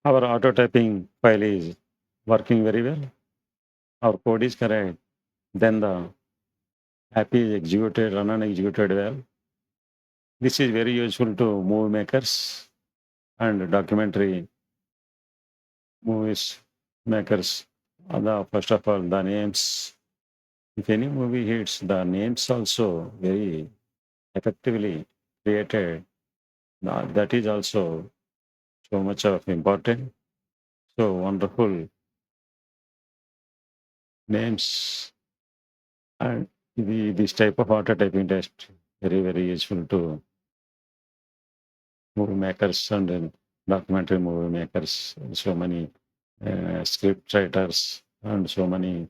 Our auto typing file is working very well. Our code is correct. Then the app is executed, run and executed well. This is very useful to movie makers and documentary movies makers. First of all, the names. If any movie hits, the names also very effectively created. That is also so much of important. So wonderful names and this type of auto typing test very useful to movie makers and documentary movie makers. So many script writers and so many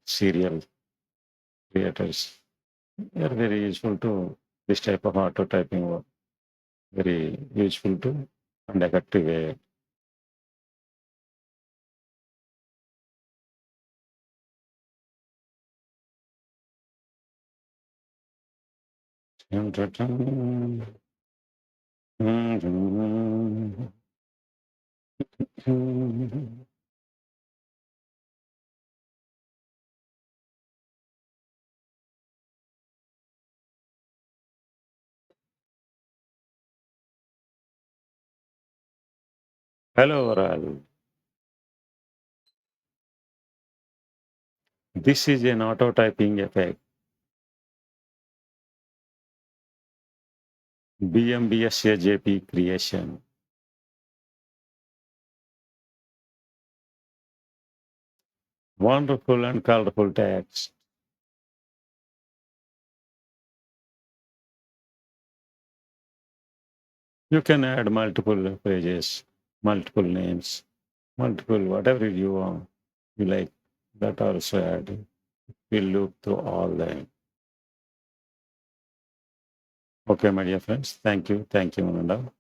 serial creators. They are very useful to this type of auto typing work. Very useful to and effective way. Hello, Oral. This is an auto typing effect. BMBSAJP creation. Wonderful and colorful text. You can add multiple pages, multiple names, multiple whatever you want, you like. That also add. We'll look through all them. Okay, my dear friends. Thank you. Thank you, Mananda.